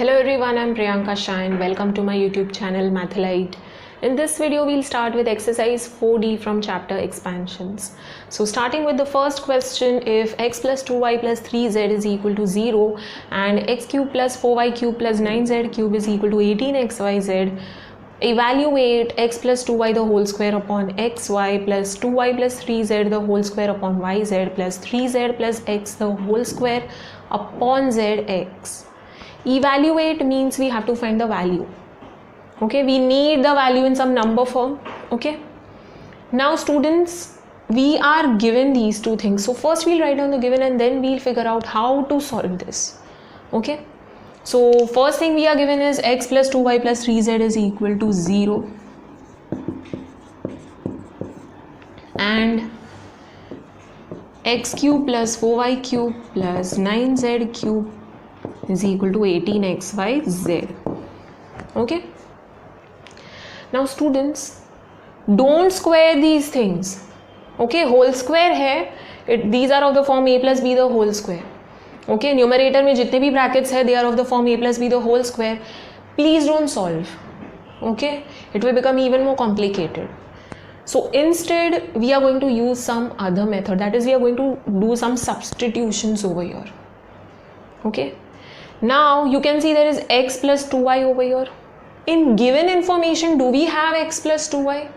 Hello everyone, I'm Priyanka Shah and welcome to my YouTube channel Mathalite. In this video, we'll start with exercise 4D from chapter expansions. So starting with the first question, if x plus 2y plus 3z is equal to 0 and x cube plus 4y cube plus 9z cube is equal to 18xyz, evaluate x plus 2y the whole square upon xy plus 2y plus 3z the whole square upon yz plus 3z plus x the whole square upon zx. Evaluate means we have to find the value. Okay, we need the value in some number form. Okay, now students, we are given these two things. So first we'll write down the given and then we'll figure out how to solve this. Okay, so first thing we are given is x plus 2y plus 3z is equal to 0 and x cube plus 4y cube plus 9z cube is equal to 18xyz. Okay, now students, don't square these things. Okay, whole square hai, these are of the form a plus b the whole square. Okay, numerator में जितने भी brackets है, they are of the form a plus b the whole square. Please don't solve. Okay, it will become even more complicated. So instead we are going to use some other method, that is we are going to do some substitutions over here. Okay, now you can see there is x plus 2y over here. In given information, do we have x plus 2y?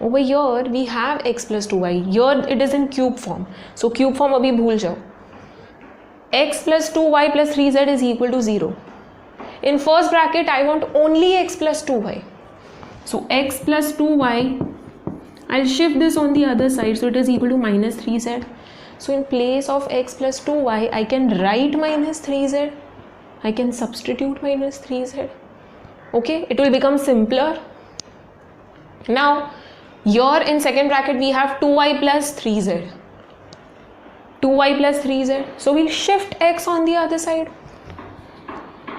Over here we have x plus 2y. Here it is in cube form. So cube form abhi bhul jao. X plus 2y plus 3z is equal to 0. In first bracket I want only x plus 2y. So x plus 2y, I'll shift this on the other side, so it is equal to minus 3z. So in place of x plus 2y, I can write minus 3z. I can substitute minus 3z. Okay, it will become simpler. Now, here in second bracket, we have 2y plus 3z. 2y plus 3z. So we'll shift x on the other side.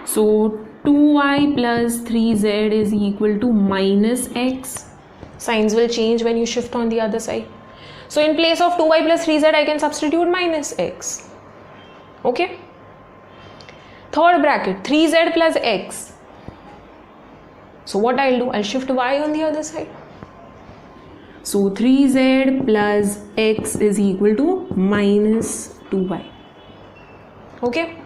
So 2y plus 3z is equal to minus x. Signs will change when you shift on the other side. So in place of 2y plus 3z, I can substitute minus x. Okay. Third bracket, 3z plus x. So what I'll do, I'll shift y on the other side. So 3z plus x is equal to minus 2y. Okay.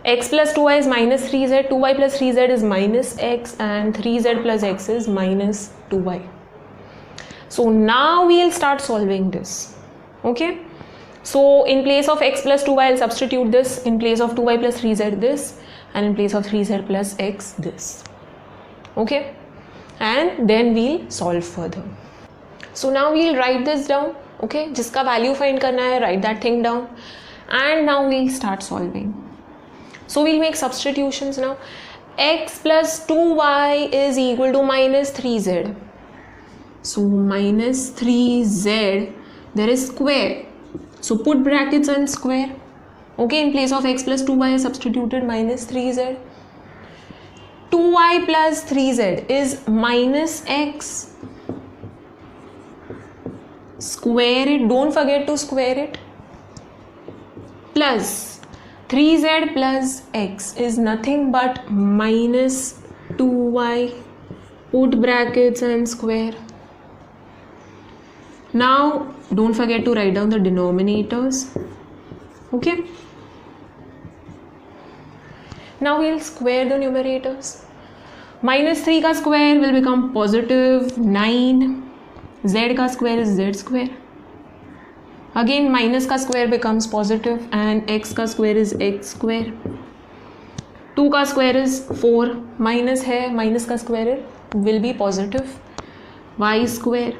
X plus 2y is minus 3z, 2y plus 3z is minus x and 3z plus x is minus 2y. So now we'll start solving this. Okay. So in place of x plus 2y, I'll substitute this. In place of 2y plus 3z this. And in place of 3z plus x this. Okay. And then we'll solve further. So now we'll write this down. Okay. Jiska value find karna hai, write that thing down. And now we'll start solving. So we'll make substitutions now. X plus 2y is equal to minus 3z. So minus 3z, there is square. So put brackets and square. Okay, in place of x plus 2y I substituted minus 3z. 2y plus 3z is minus x. Square it, don't forget to square it. Plus 3z plus x is nothing but minus 2y. Put brackets and square. Now don't forget to write down the denominators. Okay. Now we'll square the numerators. Minus 3 ka square will become positive 9. Z ka square is z square. Again minus ka square becomes positive and x ka square is x square. 2 ka square is 4. Minus hai, minus ka square will be positive y square.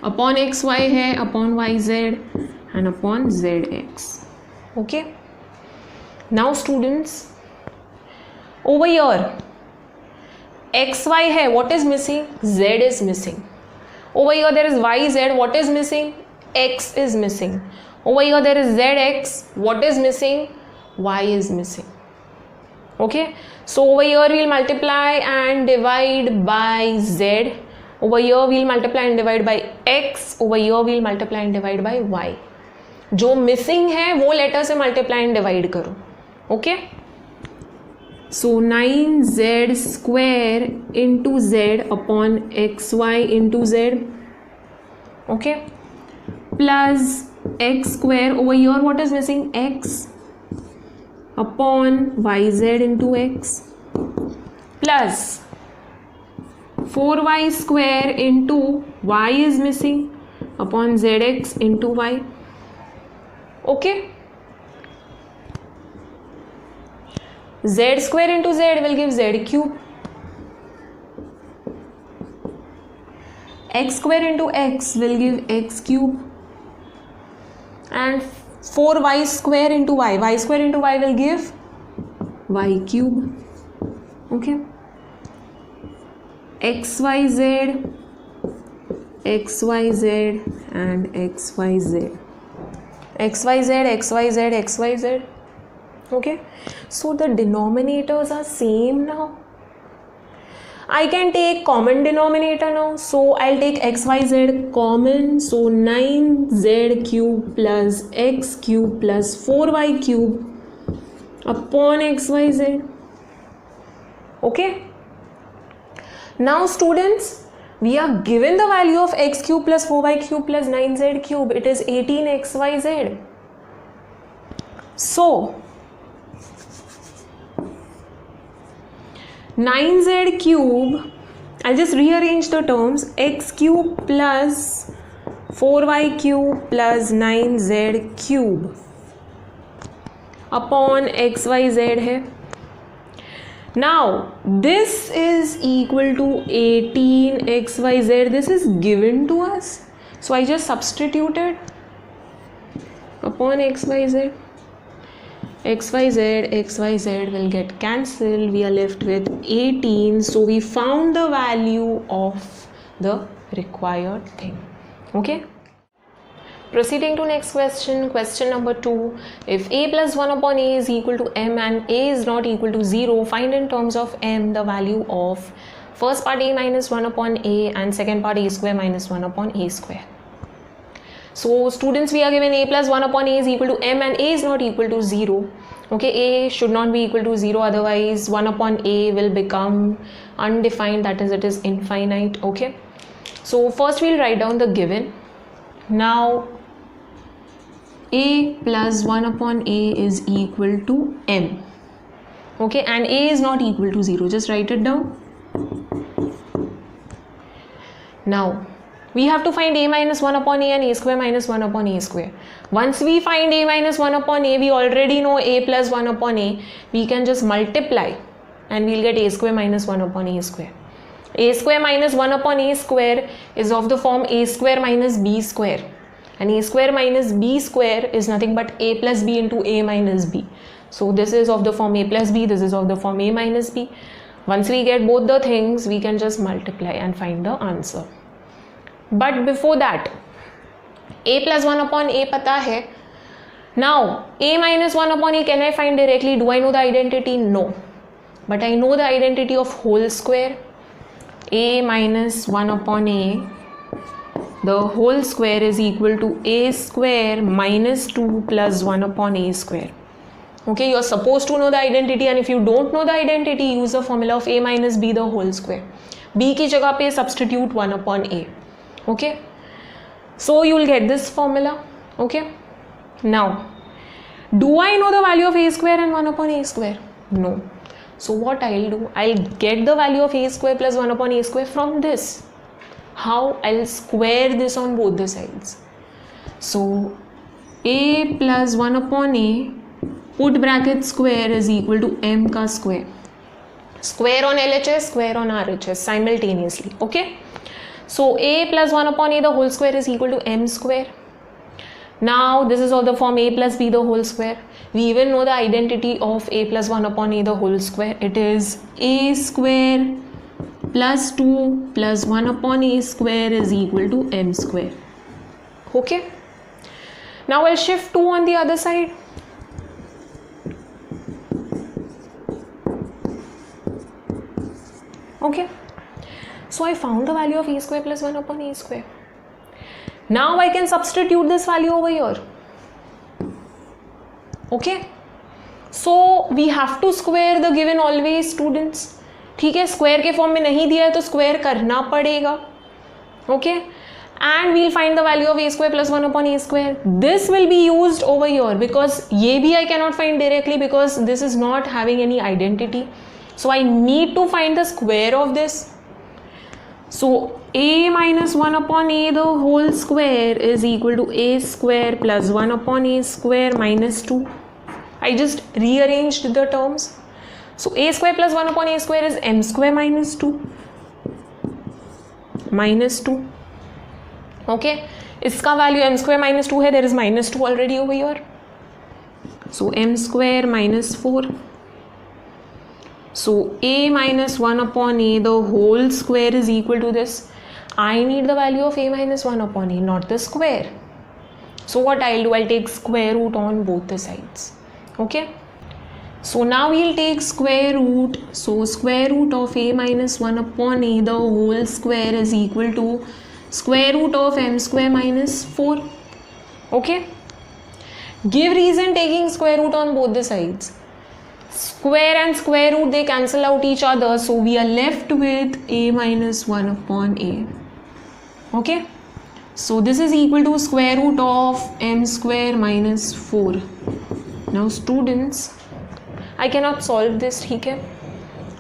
Upon xy है, upon yz and upon zx. Okay. Now students, over here xy है, what is missing? Z is missing. Over here there is yz, what is missing? X is missing. Over here there is zx, what is missing? Y is missing. Okay. So over here we will multiply and divide by z. Over here we will multiply and divide by x. Over here we will multiply and divide by y. जो missing है वो letter से multiply and divide करो. Okay, so 9z square into z upon xy into z, okay, plus x square, over here what is missing, x, upon yz into x, plus 4y square into y is missing upon zx into y. Okay, z square into z will give z cube, x square into x will give x cube, and 4y square into y square into y will give y cube. Okay, xyz, xyz and xyz, xyz, xyz, xyz. Okay, so the denominators are same now. I can take common denominator now, so I'll take xyz common, so 9z cube plus x cube plus 4y cube upon xyz. Okay, now students, we are given the value of x cube plus 4y cube plus 9z cube. It is 18xyz. So 9z cube, I'll just rearrange the terms, x cube plus 4y cube plus 9z cube upon xyz है. Now this is equal to 18xyz. This is given to us, so I just substituted upon xyz. xyz, xyz will get cancelled. We are left with 18. So we found the value of the required thing. Okay. Proceeding to next question, question number 2. If a plus 1 upon a is equal to m and a is not equal to 0, find in terms of m the value of first part a minus 1 upon a and second part a square minus 1 upon a square. So students, we are given a plus 1 upon a is equal to m and a is not equal to 0. Okay, a should not be equal to 0, otherwise 1 upon a will become undefined, that is, it is infinite. Okay, so first we'll write down the given. Now a plus 1 upon a is equal to m. Okay, and a is not equal to 0, just write it down. Now we have to find a minus 1 upon a and a square minus 1 upon a square. Once we find a minus 1 upon a, we already know a plus 1 upon a. We can just multiply and we'll get a square minus 1 upon a square. A square minus 1 upon a square is of the form a square minus b square. And a square minus b square is nothing but a plus b into a minus b. So this is of the form a plus b, this is of the form a minus b. Once we get both the things, we can just multiply and find the answer. But before that, a plus 1 upon a pata hai. Now a minus 1 upon a, can I find directly? Do I know the identity? No. But I know the identity of whole square. A minus 1 upon a, the whole square is equal to a square minus 2 plus 1 upon a square. Okay, you are supposed to know the identity, and if you don't know the identity, use the formula of a minus b the whole square. B की जगह पे substitute 1 upon a. Okay, so you will get this formula. Okay, now do I know the value of a square and 1 upon a square? No. So what I'll do, I'll get the value of a square plus 1 upon a square from this. How? I'll square this on both the sides. So a plus 1 upon a, put bracket square, is equal to m ka square. Square on LHS, square on RHS simultaneously. Okay, so a plus 1 upon a the whole square is equal to m square. Now this is of the form a plus b the whole square. We even know the identity of a plus 1 upon a the whole square. It is a square plus 2 plus 1 upon a square is equal to m square. Okay, now I'll shift 2 on the other side. Okay, so I found the value of a square plus 1 upon a square. Now I can substitute this value over here. Okay, so we have to square the given always students. ठीक है, square के form में नहीं दिया है तो square करना पड़ेगा. Okay, and we'll find the value of a square plus 1 upon a square. This will be used over here because ये भी I cannot find directly because this is not having any identity. So I need to find the square of this. So a minus 1 upon a the whole square is equal to a square plus 1 upon a square minus 2. I just rearranged the terms. So a square plus 1 upon a square is m square minus 2. Minus 2. Okay, इसका value m square minus 2 है. There is minus 2 already over here. So m square minus 4. So a minus 1 upon a the whole square is equal to this. I need the value of a minus 1 upon a, not the square. So what I'll do, I'll take square root on both the sides. Okay, so now we'll take square root. So square root of a minus 1 upon a the whole square is equal to square root of m square minus 4. Okay, give reason taking square root on both the sides. Square and square root, they cancel out each other, so we are left with a minus 1 upon a. Okay, so this is equal to square root of m square minus 4. Now students, I cannot solve this. Okay,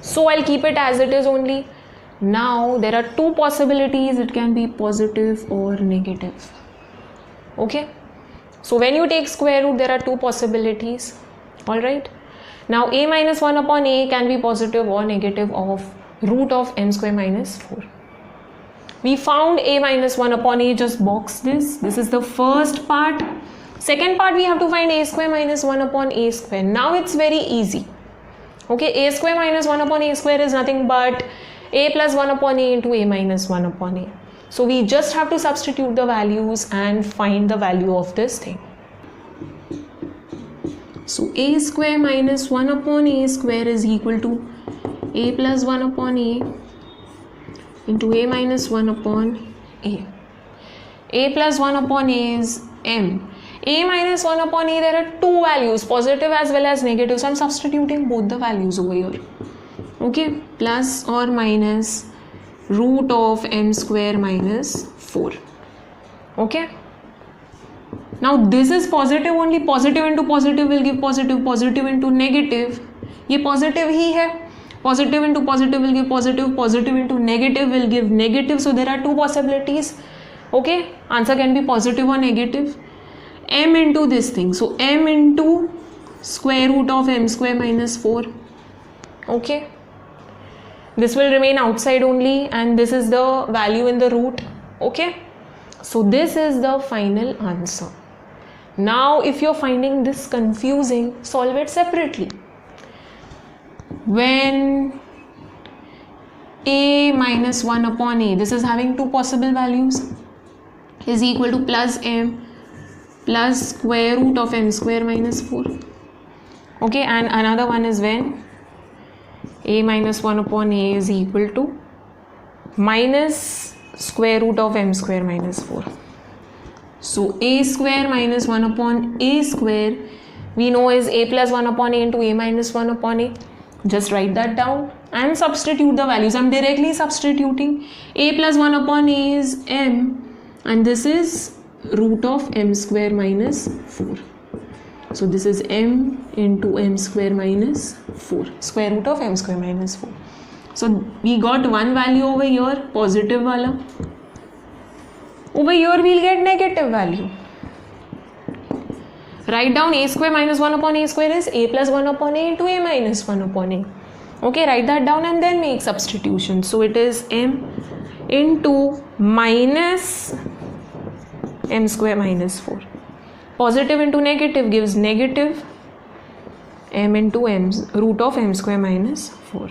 so I'll keep it as it is only. Now there are two possibilities. It can be positive or negative. Okay, so when you take square root, there are two possibilities. All right, now a minus 1 upon a can be positive or negative of root of m square minus 4. We found a minus 1 upon a. Just box this. This is the first part. Second part, we have to find a square minus 1 upon a square. Now it's very easy. Okay, a square minus 1 upon a square is nothing but a plus 1 upon a into a minus 1 upon a. So we just have to substitute the values and find the value of this thing. So a square minus 1 upon a square is equal to a plus 1 upon a into a minus 1 upon a. A plus 1 upon a is m. A minus 1 upon a, there are two values, positive as well as negative. So I'm substituting both the values over here. Okay, plus or minus root of m square minus 4. Okay, now this is positive only. Positive into positive will give positive. Positive into negative, ये positive ही है. Positive into positive will give positive. Positive into negative will give negative. So there are two possibilities. Okay, answer can be positive or negative. M into this thing. So m into square root of m square minus 4. Okay, this will remain outside only, and this is the value in the root. Okay, so this is the final answer. Now if you're finding this confusing, solve it separately. When a minus 1 upon a, this is having two possible values, is equal to plus m plus square root of m square minus 4. Okay, and another one is when a minus 1 upon a is equal to minus square root of m square minus 4. So a square minus 1 upon a square we know is a plus 1 upon a into a minus 1 upon a. Just write that down and substitute the values. I'm directly substituting. A plus 1 upon a is m and this is root of m square minus 4. So this is m into m square minus 4, square root of m square minus 4. So we got one value over here, positive wala. Over here we'll get negative value. Write down a square minus 1 upon a square is a plus 1 upon a into a minus 1 upon a. Okay, write that down and then make substitution. So it is m into minus m square minus 4. Positive into negative gives negative m into m root of m square minus 4.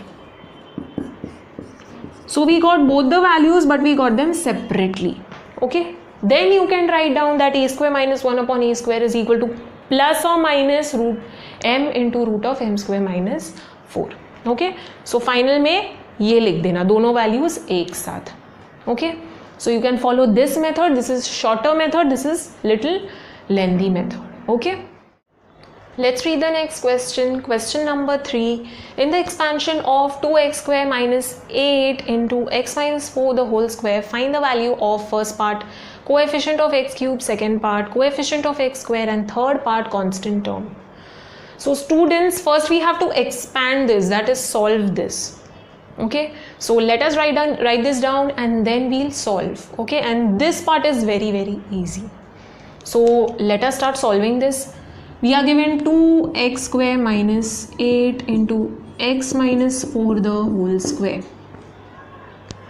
So we got both the values but we got them separately. Okay, then you can write down that a square minus 1 upon a square is equal to plus or minus root m into root of m square minus 4. Okay, so final में ये लिख देना दोनों values एक साथ. Okay, so you can follow this method. This is shorter method, this is little lengthy method. Okay, Let's read the next question. Question number 3. In the expansion of 2x square minus 8 into x minus 4 the whole square, find the value of first part coefficient of x cube, second part coefficient of x square, and third part constant term. So students, first we have to expand this, that is solve this. Okay, so let us write this down and then we'll solve. Okay, and this part is very easy. So let us start solving this. We are given 2x square minus 8 into x minus 4 the whole square.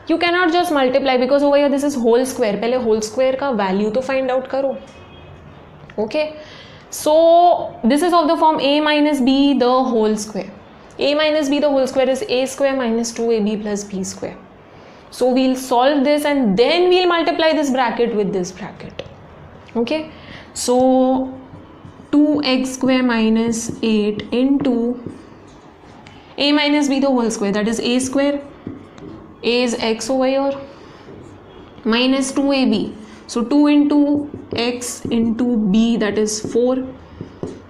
You cannot just multiply because over here this is whole square. पहले whole square का value तो find out करो. Okay, so this is of the form a minus b the whole square. A minus b the whole square is a square minus 2ab plus b square. So we'll solve this and then we'll multiply this bracket with this bracket. Okay, so 2x square minus 8 into a minus b the whole square, that is a square, a is x over here, minus 2ab, so 2 into x into b, that is 4,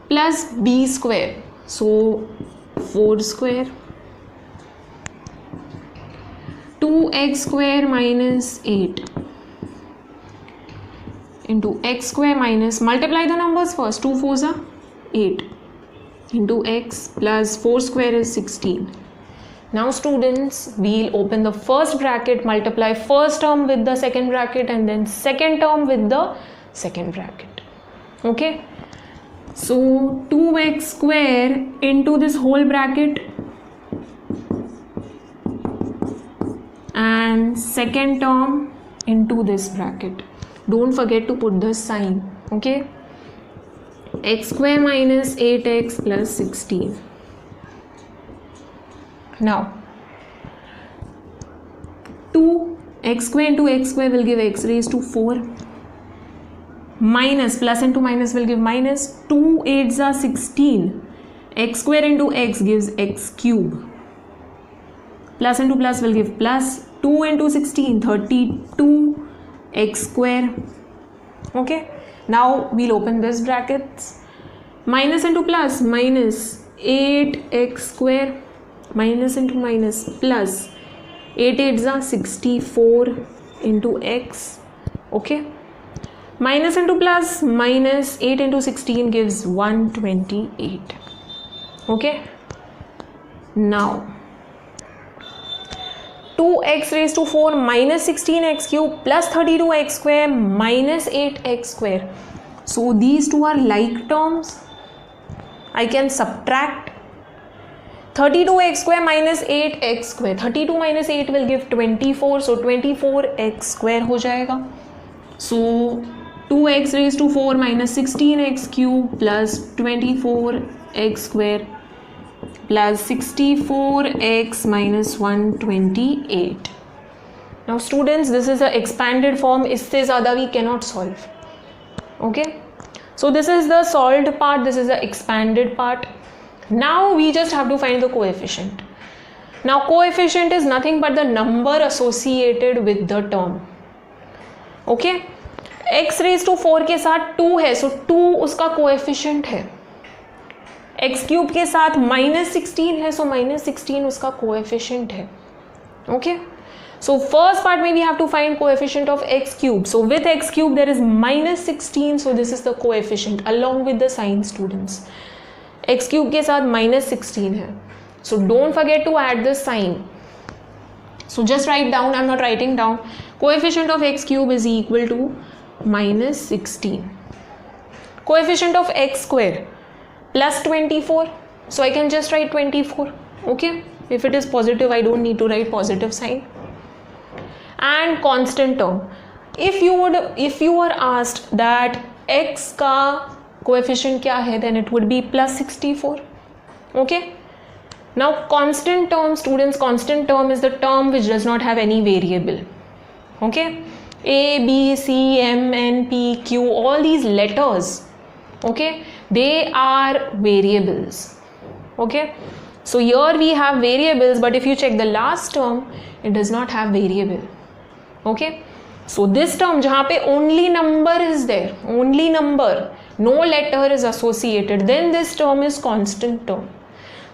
plus b square, so 4 square, 2x square minus 8 into x square minus, multiply the numbers first, 2 4s are 8 into x plus 4 square is 16. Now students, we'll open the first bracket, multiply first term with the second bracket and then second term with the second bracket. Okay, so 2x square into this whole bracket and second term into this bracket. Don't forget to put the sign. Okay, x square minus 8x plus 16. Now 2x square into x square will give x raised to 4, minus plus into minus will give minus, 2 8s are 16, x square into x gives x cube, plus into plus will give plus, 2 into 16 32 x square. Okay, now we'll open this brackets, minus into plus minus 8x square, minus into minus plus 8 8s are 64 into x. Okay, minus into plus minus 8 into 16 gives 128. Okay, now 2x raised to 4 minus 16x cube plus 32x square minus 8x square. So these two are like terms. I can subtract 32x square minus 8x square. 32 minus 8 will give 24. So 24x square हो जाएगा. So 2x raised to 4 minus 16x cube plus 24x square plus 64x minus 128. Now students, this is the expanded form. इससे ज़्यादा we cannot solve. Okay, so this is the solved part, this is the expanded part. Now we just have to find the coefficient. Now coefficient is nothing but the number associated with the term. Okay, x raised to 4 के साथ 2 है, so 2 उसका coefficient है. x cube के साथ minus 16 है, so minus 16 उसका coefficient है. Okay, so first part में we have to find coefficient of x cube. So with x cube there is minus 16, so this is the coefficient along with the sign students. x cube के साथ minus 16 है, so don't forget to add the sign. So just write down, I'm not writing down. Coefficient of x cube is equal to minus 16. Coefficient of x square plus 24, so I can just write 24. Okay, if it is positive I don't need to write positive sign. And constant term, if you were asked that x का coefficient क्या है, then it would be plus 64. Okay, now constant term students, constant term is the term which does not have any variable. Okay, a b c m n p q, all these letters, okay, they are variables. Okay, so here we have variables, but if you check the last term it does not have variable. Okay, so this term जहाँ पे only number is there, only number, no letter is associated, then this term is constant term.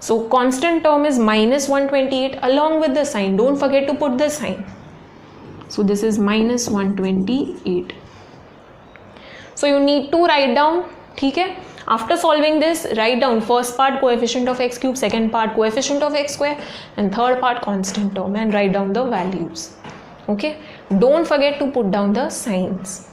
So constant term is minus 128 along with the sign. Don't forget to put the sign. So this is minus 128. So you need to write down, ठीक है? After solving this, write down first part coefficient of x cube, second part coefficient of x square, and third part constant term, and write down the values. Okay? Don't forget to put down the signs.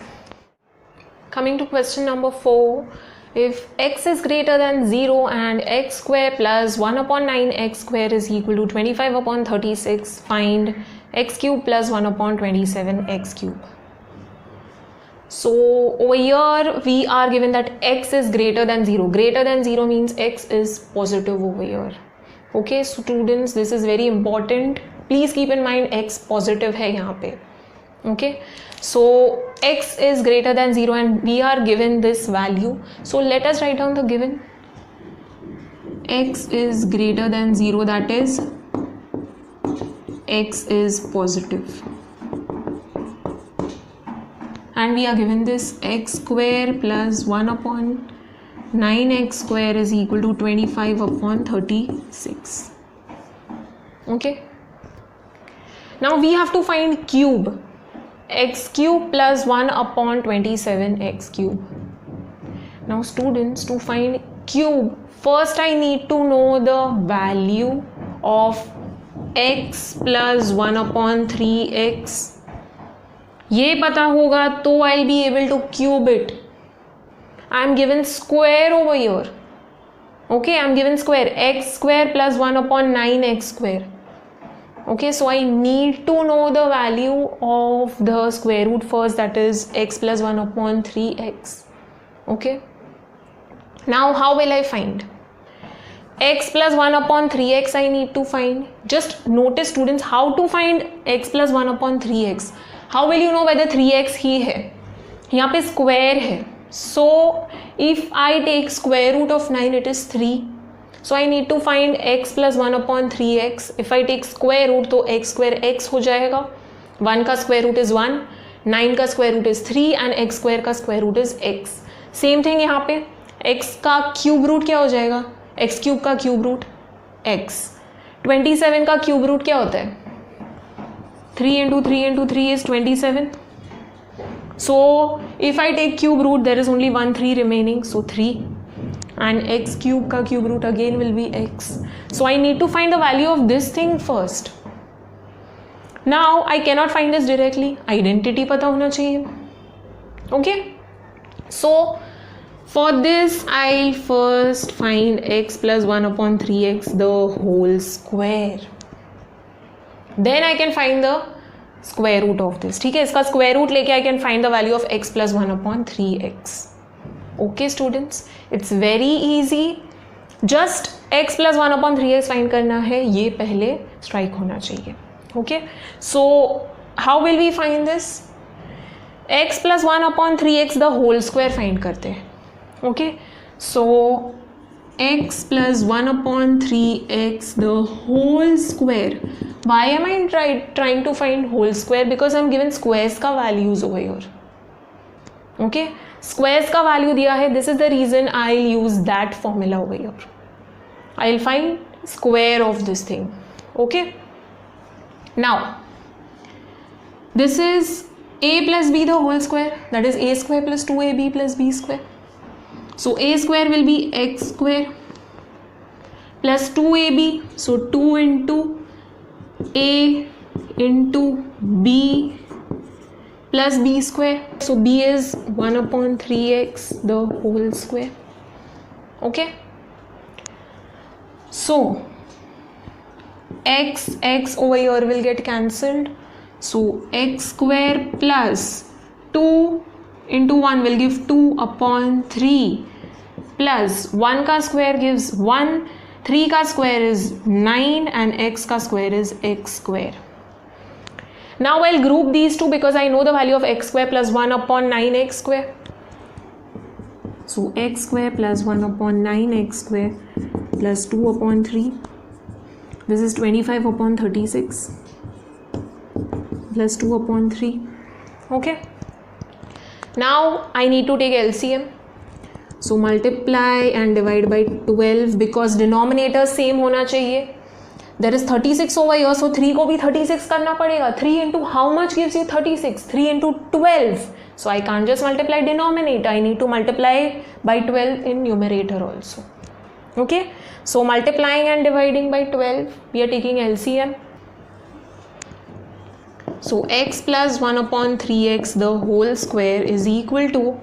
Coming to question number 4. If x is greater than 0 and x square plus 1 upon 9 x square is equal to 25 upon 36, find x cube plus 1 upon 27 x cube. So over here we are given that x is greater than 0. Greater than 0 means x is positive over here. Okay students, this is very important. Please keep in mind x positive है यहाँ पे. Okay, so x is greater than 0 and we are given this value. So let us write down the given. X is greater than 0, that is x is positive. And we are given this x square plus 1 upon 9x square is equal to 25 upon 36. Okay. Now we have to find cube. X cube plus 1 upon 27 x cube. Now students, to find cube, first I need to know the value of x plus 1 upon 3x. ये पता होगा तो I'll be able to cube it. I am given square over here. Okay, I am given square. X square plus 1 upon 9x square. Okay, so I need to know the value of the square root first, that is x plus 1 upon 3x. Okay, now how will I find? X plus 1 upon 3x I need to find. Just notice students how to find x plus 1 upon 3x. How will you know whether 3x ही है? यहाँ पे square है. So if I take square root of 9, it is 3. So I need to find x plus 1 upon 3x. If I take square root तो x square x हो जाएगा. 1 का square root is 1, 9 का square root is 3 and x square का square root is x. Same thing यहाँ पे x का cube root क्या हो जाएगा? x cube का cube root x. 27 का cube root क्या होता है? 3 into 3 into 3 is 27. So if I take cube root, there is only 1 3 remaining, so 3. And x cube का cube root again will be x. So I need to find the value of this thing first. Now I cannot find this directly. Identity पता होना चाहिए. Okay. So for this I'll first find x plus 1 upon 3x the whole square. Then I can find the square root of this. ठीक है, इसका square root लेके I can find the value of x plus 1 upon 3x. Okay students, it's very easy. Just x plus 1 upon 3x find करना है, ये पहले strike होना चाहिए. Okay, so how will we find this? x plus 1 upon 3x the whole square find करते हैं. Okay, so x plus 1 upon 3x the whole square. Why am I trying to find whole square? Because I'm given squares का values over here. Okay, squares का value दिया है. This is the reason I'll use that formula over here. I'll find square of this thing. Okay. Now, this is a plus b the whole square. That is a square plus 2ab plus b square. So a square will be x square plus 2ab. So 2 into a into b plus b square. So b is 1 upon 3x the whole square. Okay. So x over here will get cancelled. So x square plus 2 into 1 will give 2 upon 3 plus 1 का square gives 1, 3 का square is 9 and x का square is x square. Now I'll group these two because I know the value of x square plus 1 upon 9x square. So x square plus 1 upon 9x square plus 2 upon 3. This is 25 upon 36 plus 2 upon 3. Okay. Now I need to take LCM. So multiply and divide by 12 because denominator same होना चाहिए. There is 36 over here, so 3 को भी 36 करना पड़ेगा. 3 into how much gives you 36? 3 into 12. So I can't just multiply denominator. I need to multiply by 12 in numerator also. Okay. So multiplying and dividing by 12, we are taking LCM. So x plus 1 upon 3x the whole square is equal to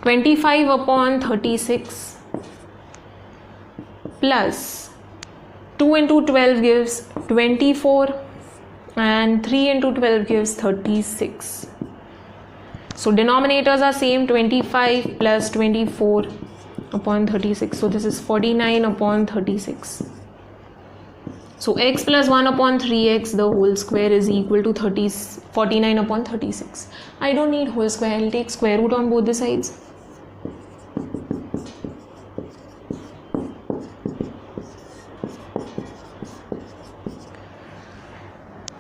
25 upon 36 plus 2 into 12 gives 24 and 3 into 12 gives 36. So denominators are same, 25 plus 24 upon 36. So this is 49 upon 36. So x plus 1 upon 3x the whole square is equal to 49 upon 36. I don't need whole square, I'll take square root on both the sides.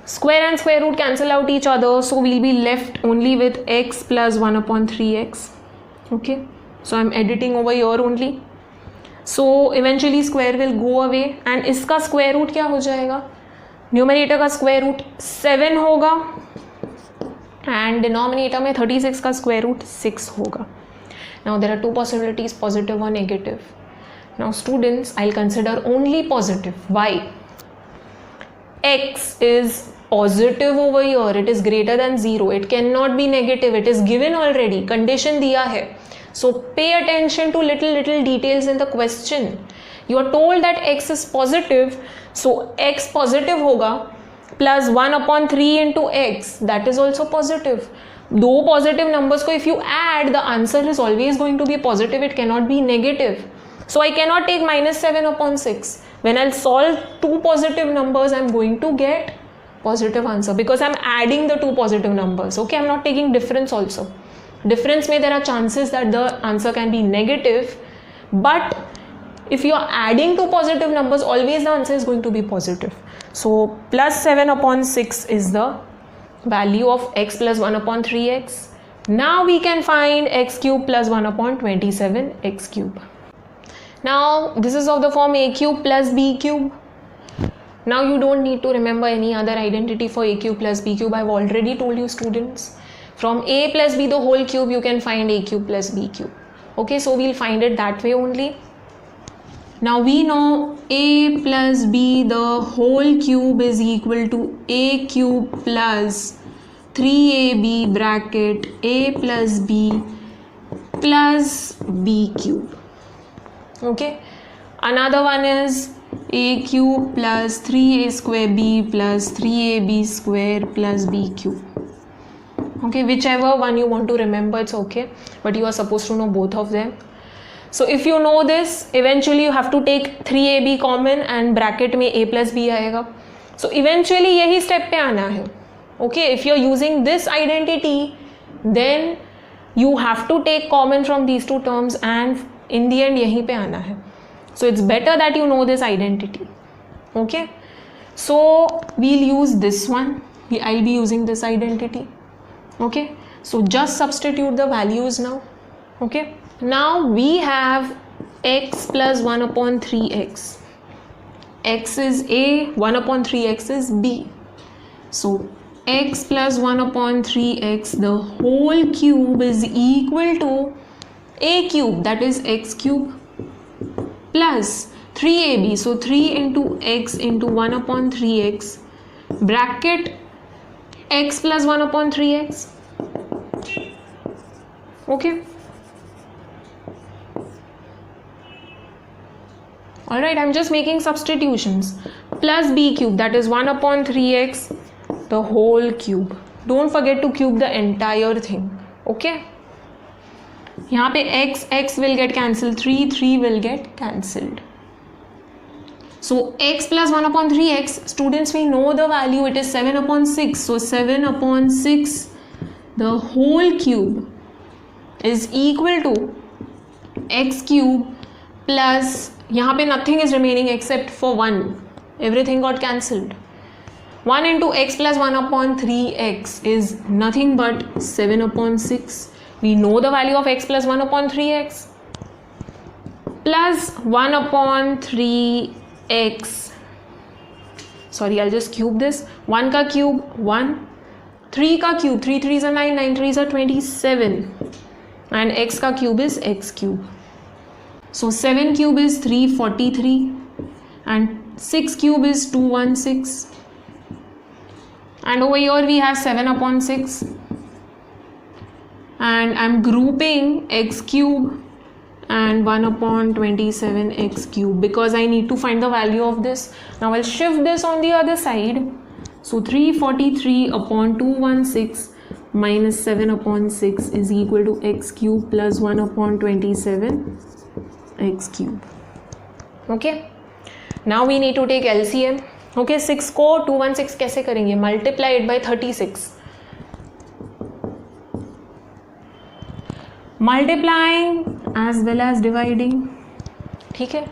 Square and square root cancel out each other, so we'll be left only with x plus 1 upon 3x. Okay, so I'm editing over here only. So eventually square will go away and इसका square root क्या हो जाएगा? Numerator का square root 7 होगा and denominator में 36 का square root 6 होगा. Now there are two possibilities, positive or negative. Now students, I'll consider only positive. Why? X is positive over here, it is greater than 0, it cannot be negative, it is given already, condition दिया है. So pay attention to little details in the question. You are told that x is positive, so x positive होगा plus 1 upon 3 into x, that is also positive. दो positive numbers को if you add, the answer is always going to be positive, it cannot be negative. So I cannot take minus 7 upon 6. When I'll solve two positive numbers, I'm going to get positive answer because I'm adding the two positive numbers. Okay, I'm not taking difference also. Difference में there are chances that the answer can be negative, but if you are adding two positive numbers, always the answer is going to be positive. So plus 7 upon 6 is the value of x plus 1 upon 3x. Now we can find x cube plus 1 upon 27 x cube. Now this is of the form a cube plus b cube. Now you don't need to remember any other identity for a cube plus b cube. I've already told you students. From a plus b the whole cube you can find a cube plus b cube. Okay, so we'll find it that way only. Now we know a plus b the whole cube is equal to a cube plus 3ab bracket a plus b plus b cube. Okay, another one is a cube plus 3a square b plus 3ab square plus b cube. Okay, whichever one you want to remember, it's okay, but you are supposed to know both of them. So if you know this, eventually you have to take 3ab common and bracket में a plus b आएगा. So eventually यही step पे आना है. Okay, if you are using this identity, then you have to take common from these two terms and in the end यहीं पे आना है. So it's better that you know this identity. Okay, so we'll use this one. I'll be using this identity. Okay, so just substitute the values now. Okay, now we have x plus 1 upon 3x. X is a, 1 upon 3x is b. So x plus 1 upon 3x the whole cube is equal to a cube, that is x cube, plus 3ab, so 3 into x into 1 upon 3x bracket x plus 1 upon 3x. Okay, alright, I'm just making substitutions. Plus b cube, that is 1 upon 3x the whole cube. Don't forget to cube the entire thing. Okay, यहाँ पे x will get cancelled, 3 will get cancelled. So x plus 1 upon 3x, students, we know the value, it is 7 upon 6. So 7 upon 6 the whole cube is equal to x cube plus, यहाँ पे nothing is remaining except for 1, everything got cancelled. 1 into x plus 1 upon 3x is nothing but 7 upon 6. We know the value of x plus 1 upon 3x. plus 1 upon 3x, sorry I'll just cube this, 1 का cube 1, 3 का cube, 3 3s are 9, 9 3s are 27, and x का cube is x cube. So 7 cube is 343 and 6 cube is 216, and over here we have 7 upon 6, and I'm grouping x cube and 1 upon 27 x cube because I need to find the value of this. Now I'll shift this on the other side. So 343 upon 216 minus 7 upon 6 is equal to x cube plus 1 upon 27 x cube. Okay, now we need to take LCM. Okay, 6 को 216 कैसे करेंगे? Multiply it by 36. Multiplying as well as dividing. ठीक है,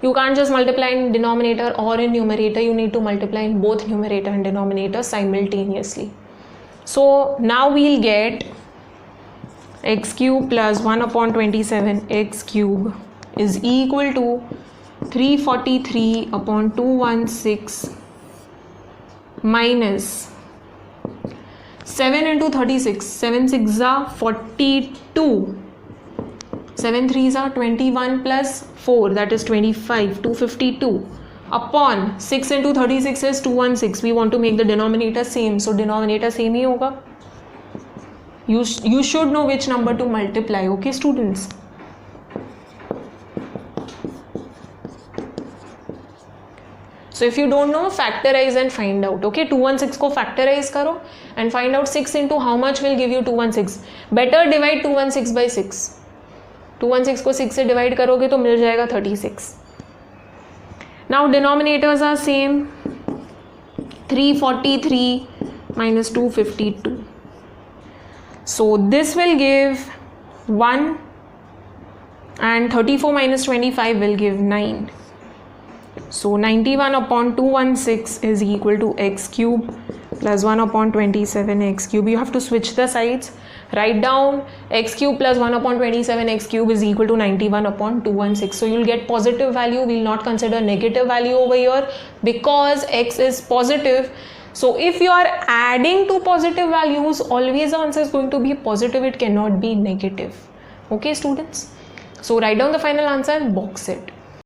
you can't just multiply in denominator or in numerator, you need to multiply in both numerator and denominator simultaneously. So now we'll get x cube plus 1 upon 27 x cube is equal to 343 upon 216 minus 7 into 36, 7 6s are 42, 7 3s are 21 plus 4, that is 25, 252 upon 6 into 36 is 216. We want to make the denominator same, so denominator same ही होगा. You should know which number to multiply. Okay students. So if you don't know, factorize and find out. Okay, 216 को factorize करो and find out 6 into how much will give you 216. Better divide 216 by 6. 216 को 6 से divide करोगे तो मिल जाएगा 36. Now denominators are same. 343 minus 252. So this will give 1 and 34 minus 25 will give 9. So 91 upon 216 is equal to x cube plus 1 upon 27 x cube. You have to switch the sides. Write down x cube plus 1 upon 27 x cube is equal to 91 upon 216. So you'll get positive value. We'll not consider negative value over here because x is positive. So if you are adding two positive values, always the answer is going to be positive. It cannot be negative. Okay students. So write down the final answer and box it.